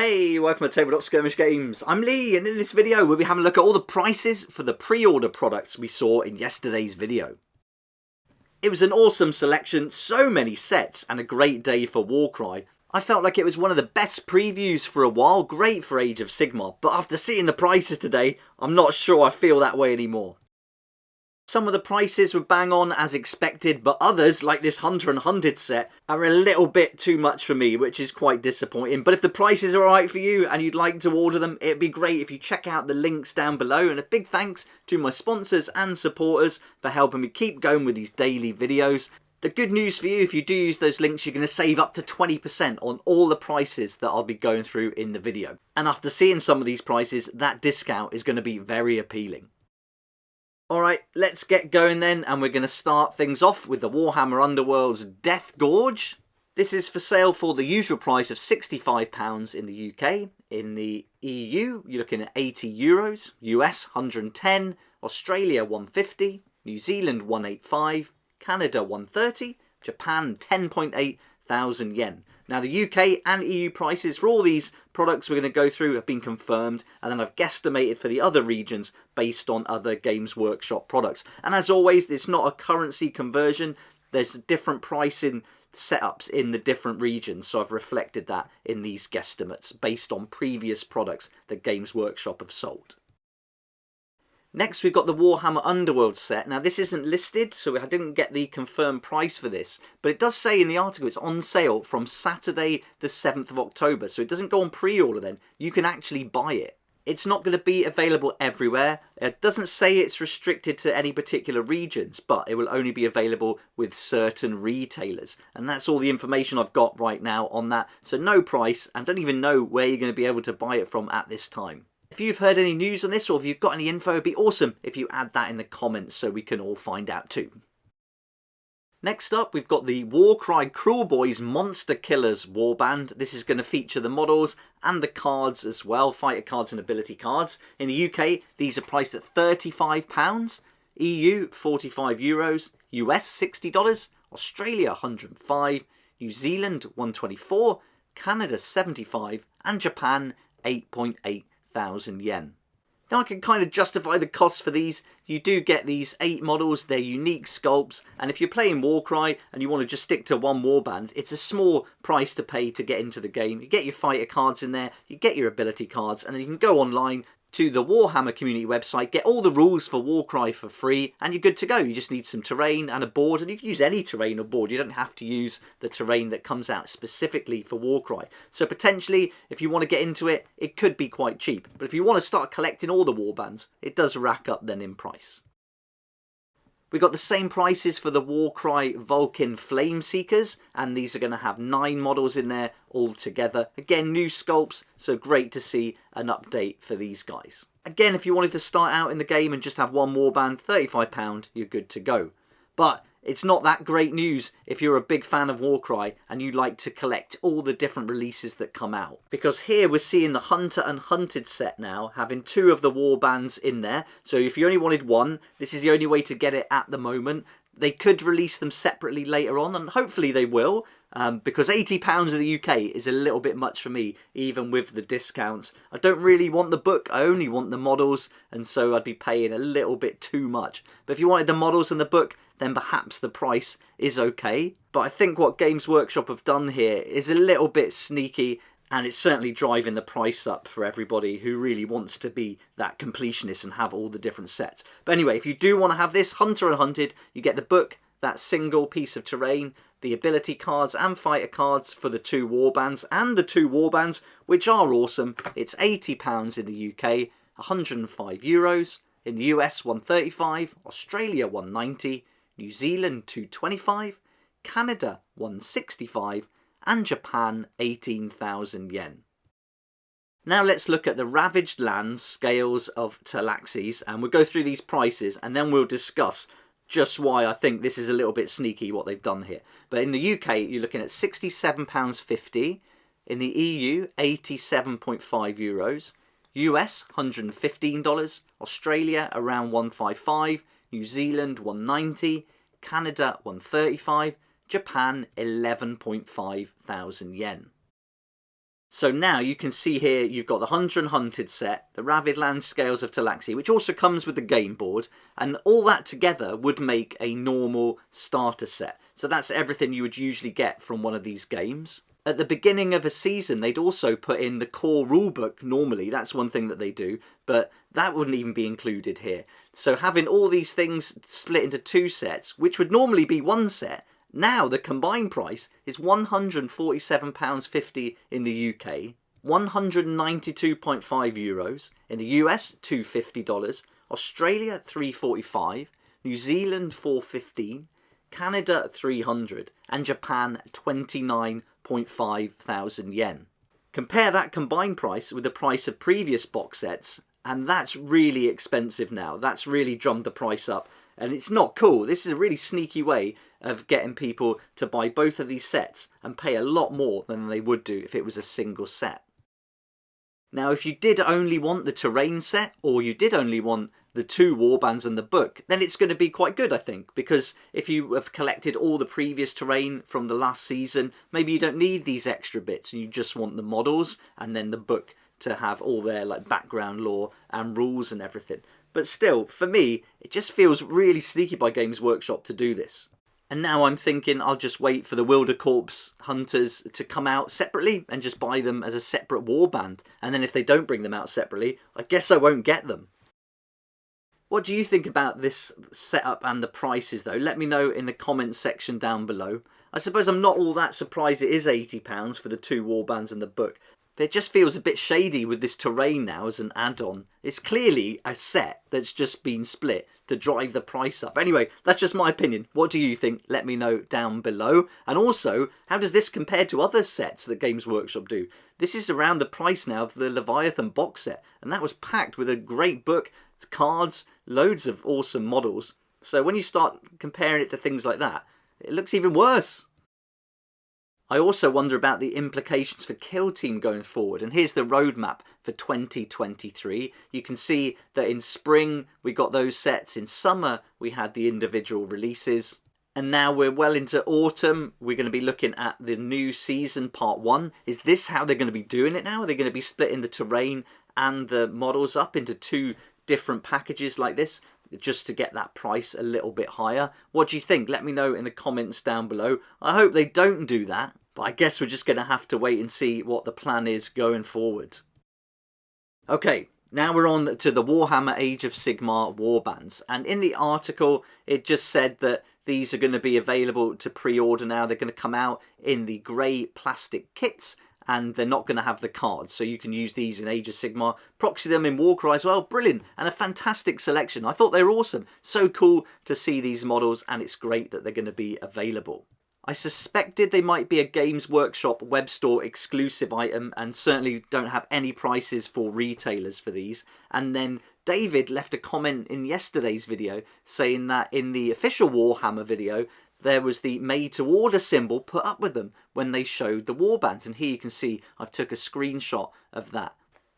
Hey, welcome to Tabletop Skirmish Games. I'm Lee, and in this video we'll be having a look at all the prices for the pre-order products we saw in yesterday's video. It was an awesome selection, so many sets, and a great day for Warcry. I felt like it was one of the best previews for a while, great for Age of Sigmar, but after seeing the prices today, I'm not sure I feel that way anymore. Some of the prices were bang on as expected, but others, like this Hunter and Hunted set, are a little bit too much for me, which is quite disappointing. But if the prices are alright for you and you'd like to order them, it'd be great if you check out the links down below. And a big thanks to my sponsors and supporters for helping me keep going with these daily videos. The good news for you, if you do use those links, you're going to save up to 20% on all the prices that I'll be going through in the video. And after seeing some of these prices, that discount is going to be very appealing. Alright, let's get going then, and we're going to start things off with the Warhammer Underworld's Death Gorge. This is for sale for the usual price of £65 in the UK. In the EU, you're looking at €80, US 110, Australia 150, New Zealand 185, Canada 130, Japan 10.8 thousand yen. Now the UK and EU prices for all these products we're going to go through have been confirmed, and then I've guesstimated for the other regions based on other Games Workshop products. And as always, it's not a currency conversion, there's different pricing setups in the different regions, so I've reflected that in these guesstimates based on previous products that Games Workshop have sold. Next we've got the Warhammer Underworld set. Now this isn't listed, so I didn't get the confirmed price for this, but it does say in the article it's on sale from Saturday the 7th of October, so it doesn't go on pre-order then, you can actually buy it. It's not going to be available everywhere, it doesn't say it's restricted to any particular regions, but it will only be available with certain retailers, and that's all the information I've got right now on that, so no price, and don't even know where you're going to be able to buy it from at this time. If you've heard any news on this, or if you've got any info, it'd be awesome if you add that in the comments so we can all find out too. Next up, we've got the Warcry Cruel Boys Monster Killers Warband. This is going to feature the models and the cards as well, fighter cards and ability cards. In the UK, these are priced at £35, EU €45, US $60, Australia $105, New Zealand $124, Canada $75, and Japan $8.8 thousand yen. Now I can kind of justify the cost for these. You do get these 8 models, they're unique sculpts, and if you're playing Warcry and you want to just stick to one warband, it's a small price to pay to get into the game. You get your fighter cards in there, you get your ability cards, and then you can go online to the Warhammer community website, get all the rules for Warcry for free, and you're good to go. You just need some terrain and a board, and you can use any terrain or board. You don't have to use the terrain that comes out specifically for Warcry. So potentially, if you want to get into it, it could be quite cheap. But if you want to start collecting all the warbands, it does rack up then in price. We got the same prices for the Warcry Vulcan Flame Seekers, and these are going to have 9 models in there all together. Again, new sculpts, so great to see an update for these guys. Again, if you wanted to start out in the game and just have one warband, £35, you're good to go. But it's not that great news if you're a big fan of Warcry and you like to collect all the different releases that come out. Because here we're seeing the Hunter and Hunted set now, having 2 of the warbands in there. So if you only wanted one, this is the only way to get it at the moment. They could release them separately later on, and hopefully they will, because £80 in the UK is a little bit much for me, even with the discounts. I don't really want the book, I only want the models, and so I'd be paying a little bit too much. But if you wanted the models and the book, then perhaps the price is okay. But I think what Games Workshop have done here is a little bit sneaky, and it's certainly driving the price up for everybody who really wants to be that completionist and have all the different sets. But anyway, if you do want to have this Hunter and Hunted, you get the book, that single piece of terrain, the ability cards and fighter cards for the 2 warbands, and the 2 warbands, which are awesome. It's £80 in the UK, €105, in the US $135, Australia $190, New Zealand $225, Canada $165, and Japan 18,000 yen. Now let's look at the Ravaged Lands Scales of Talaxes, and we'll go through these prices and then we'll discuss just why I think this is a little bit sneaky what they've done here. But in the UK you're looking at £67.50, in the EU €87.5, US $115, Australia around $155, New Zealand $190, Canada $135, Japan 11.5 thousand yen. So now you can see here you've got the Hunter and Hunted set, the Ravid Land Scales of Talaxi, which also comes with the game board, and all that together would make a normal starter set. So that's everything you would usually get from one of these games. At the beginning of a season, they'd also put in the core rulebook normally. That's one thing that they do, but that wouldn't even be included here. So having all these things split into two sets, which would normally be one set, now the combined price is £147.50 in the UK, €192.5 in the US, $250, Australia $345, New Zealand $415, Canada $300, and Japan $29.5 thousand yen. Compare that combined price with the price of previous box sets, and that's really expensive now. That's really drummed the price up, and it's not cool. This is a really sneaky way of getting people to buy both of these sets and pay a lot more than they would do if it was a single set. Now, if you did only want the terrain set, or you did only want the 2 warbands and the book, then it's going to be quite good, I think, because if you have collected all the previous terrain from the last season, maybe you don't need these extra bits and you just want the models and then the book to have all their like background lore and rules and everything. But still, for me, it just feels really sneaky by Games Workshop to do this. And now I'm thinking I'll just wait for the Wildercorpse Hunters to come out separately and just buy them as a separate warband. And then if they don't bring them out separately, I guess I won't get them. What do you think about this setup and the prices though? Let me know in the comments section down below. I suppose I'm not all that surprised it is £80 for the 2 warbands and the book. But it just feels a bit shady with this terrain now as an add-on. It's clearly a set that's just been split to drive the price up. Anyway, that's just my opinion. What do you think? Let me know down below. And also, how does this compare to other sets that Games Workshop do? This is around the price now of the Leviathan box set, and that was packed with a great book, cards, loads of awesome models. So when you start comparing it to things like that, it looks even worse. I also wonder about the implications for Kill Team going forward, and here's the roadmap for 2023. You can see that in spring we got those sets, in summer we had the individual releases, and now we're well into autumn. We're going to be looking at the new season part 1. Is this how they're going to be doing it now? Are they going to be splitting the terrain and the models up into 2 different packages like this, just to get that price a little bit higher? What do you think? Let me know in the comments down below. I hope they don't do that, but I guess we're just going to have to wait and see what the plan is going forward. Okay, now we're on to the Warhammer Age of Sigmar warbands, and in the article it just said that these are going to be available to pre-order now. They're going to come out in the grey plastic kits, and they're not going to have the cards, so you can use these in Age of Sigmar, proxy them in Warcry as well. Brilliant, and a fantastic selection. I thought they were awesome. So cool to see these models, and it's great that they're going to be available. I suspected they might be a Games Workshop web store exclusive item, and certainly don't have any prices for retailers for these. And then David left a comment in yesterday's video saying that in the official Warhammer video there was the made to order symbol put up with them when they showed the warbands, and here you can see I've took a screenshot of that.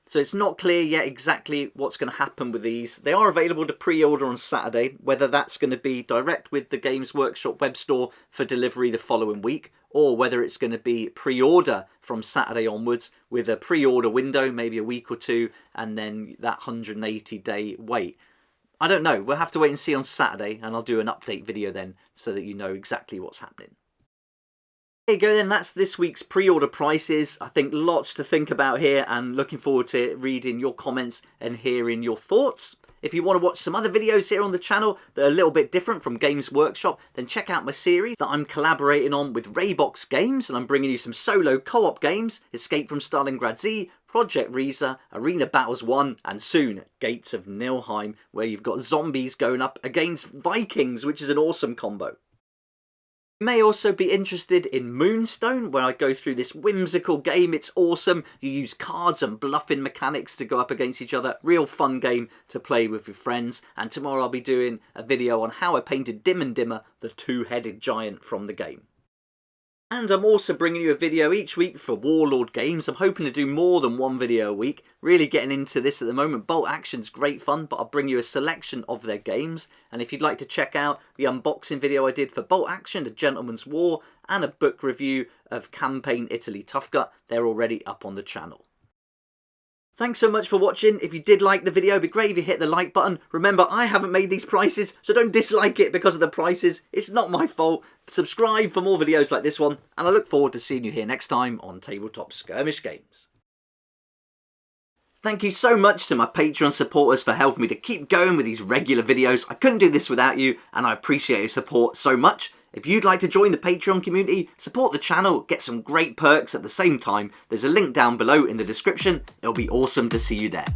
So it's not clear yet exactly what's going to happen with these. They are available to pre-order on Saturday, whether that's going to be direct with the Games Workshop web store for delivery the following week, or whether it's going to be pre-order from Saturday onwards with a pre-order window, maybe a week or 2, and then that 180-day wait. I don't know. We'll have to wait and see on Saturday, and I'll do an update video then so that you know exactly what's happening. There you go then, that's this week's pre-order prices. I think lots to think about here, and looking forward to reading your comments and hearing your thoughts. If you want to watch some other videos here on the channel that are a little bit different from Games Workshop, then check out my series that I'm collaborating on with Raybox Games, and I'm bringing you some solo co-op games, Escape from Stalingrad Z, Project Riza, Arena Battles 1, and soon Gates of Nilheim, where you've got zombies going up against Vikings, which is an awesome combo. You may also be interested in Moonstone, where I go through this whimsical game. It's awesome. You use cards and bluffing mechanics to go up against each other. Real fun game to play with your friends. And tomorrow I'll be doing a video on how I painted Dim and Dimmer, the 2-headed giant from the game. And I'm also bringing you a video each week for Warlord games. I'm hoping to do more than one video a week. Really getting into this at the moment. Bolt Action's great fun, but I'll bring you a selection of their games. And if you'd like to check out the unboxing video I did for Bolt Action, A Gentleman's War, and a book review of Campaign Italy Tough Gut, they're already up on the channel. Thanks so much for watching. If you did like the video, it'd be great if you hit the like button. Remember, I haven't made these prices, so don't dislike it because of the prices. It's not my fault. Subscribe for more videos like this one, and I look forward to seeing you here next time on Tabletop Skirmish Games. Thank you so much to my Patreon supporters for helping me to keep going with these regular videos. I couldn't do this without you, and I appreciate your support so much. If you'd like to join the Patreon community, support the channel, get some great perks at the same time, there's a link down below in the description. It'll be awesome to see you there.